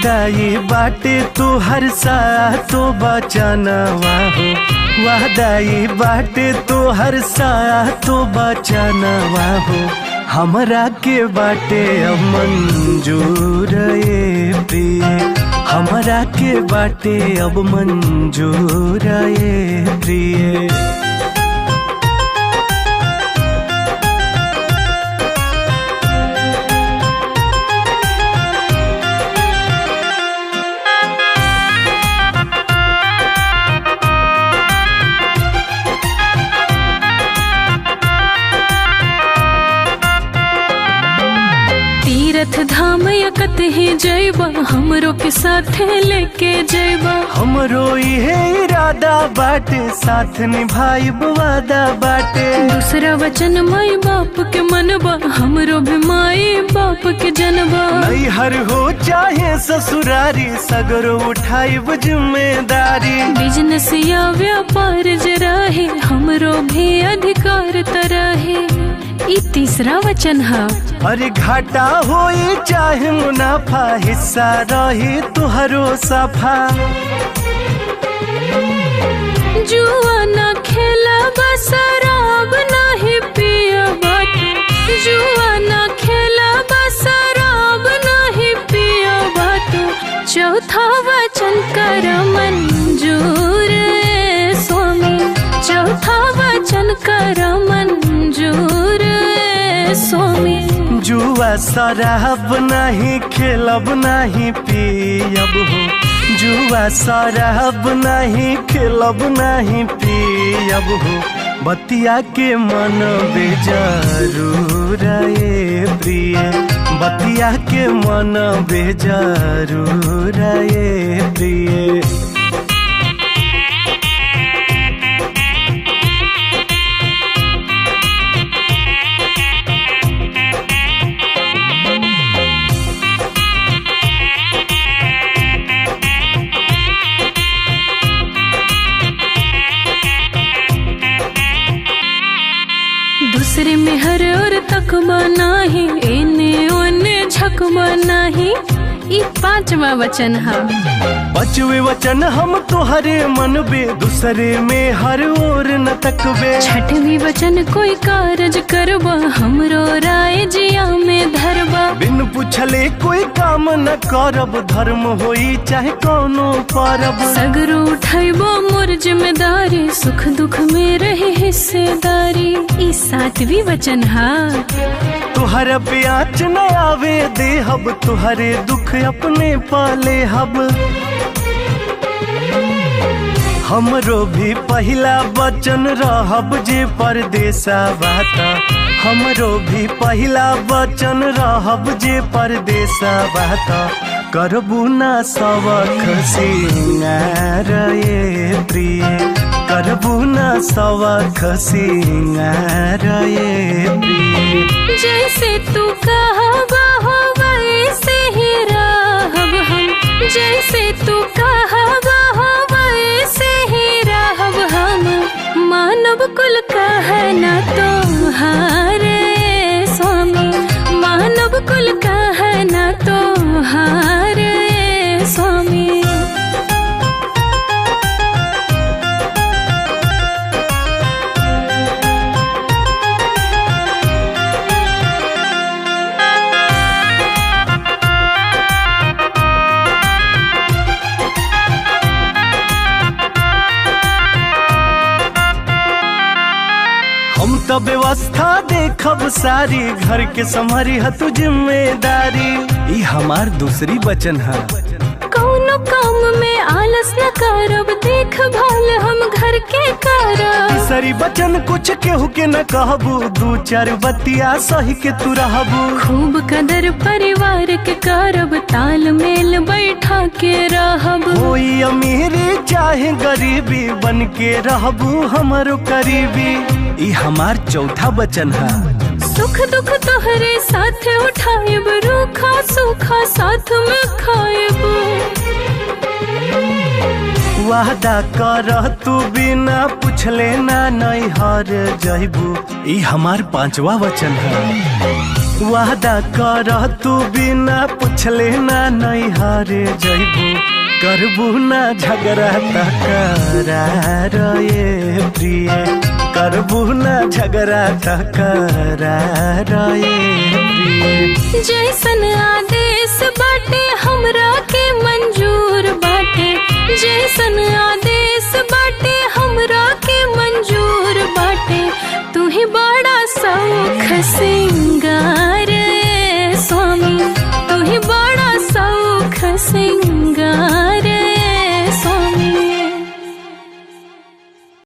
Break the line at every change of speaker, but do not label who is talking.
वादाई बाटे तू हर सा तो बचानवा हो, वादाई बाटे तू हर सा तो बचानवा हो, हमरा के बाटे अब मंजूर ए प्रिय, हमरा के बाटे अब मंजूर ए प्रिय।
तीर्थ धाम यकत ही जैबा, हमरो के साथ लेके जैबा।
हमरो इहे इरादा बाटे, साथ निभाई वादा बाटे।
दूसरा वचन माई बाप के मनबा, हमरो भी माई बाप के जनबा।
नैहर हो चाहे ससुरारी, सगरो उठाई जिम्मेदारी।
बिजनेस या व्यापार जरा है, हमरो भी अधिकार तरह है। ई तीसरा वचन है।
अरे घाटा होई चाहे मुनाफा, हिस्सा रही तुहरो सफा।
जुआ ना खेला शराब नहीं पिया बाटे, जुआ ना खेला शराब नहीं पिया बाटे। चौथा वचन कर मंजूर स्वामी, चौथा वचन कर मंजूर स्वामी।
जुआ शराब नहीं खेलब नहीं पियब हो, जुआ शराब नहीं खेलब नहीं पियब हो। बतिया के मन बेजरूर ए प्रिय, बतिया के मन बेजरूर ए प्रिय।
दूसरे में हर और तकबा नाही, एने ओने झकबा नाही। ई पांचवा वचन है।
पांचवे वचन हम तोहरे मनबे, दूसरे में हर ओर न तकबे।
छठवीं वचन कोई कारज करबा, हमरो राय जिया में धरबा।
बिन पूछले कोई काम न करब, धर्म होई चाहे कोनो परब।
सगरो उठाइबो मोर जिम्मेदारी, सुख दुख में रहे हिस्सेदारी। ई सातवीं वचन है।
तुहर प्याच न आवे देहब, तुहरे दुख अपने पाले हब। हमरो भी पहला वचन रहब जे परदेसा बाता, हमरो भी पहला वचन रहब जे परदेसा बाता। करबू ना सवख सिंगार ए प्रिय, करबू ना सवख सिंगार ए प्रिय।
जैसे तू कहबा हो वैसे ही रहब हम, जैसे तू कहबा हो वैसे ही रहब हम। मानव कुल कहना तोहारे स्वामी, मानव कुल कहना तोहारे स्वामी।
हम तो व्यवस्था देखब सारी, घर के संभारी है तू जिम्मेदारी। ई हमार दूसरी वचन है।
कौनो काम में आलस न करब, देखभाल हम घर के करब।
तीसरी वचन कुछ केहू के न कहबू, दू चार बतिया सही के तू रहबू।
खूब कदर परिवार के करब, तालमेल बैठा के रहब।
कोई अमीरी चाहे गरीबी, बन के रहबू हमरो करीबी। ई हमार चौथा वचन है।
सुख दुख तोहरे साथ उठाएब, रूखा सूखा साथ में खाएब।
वादा कर तू बिना पूछले ना नैहर जइबू। ई हमार पांचवा वचन है। वादा कर तू बिना पूछले ना नहीं हारे जइबू करबू ना झगड़ा तकरार ये प्रिय करबू ना झगड़ा तकरार ये प्रिय।
जैसन आदेश बाटे हमरा के मंजूर बाटे जैसन आदेश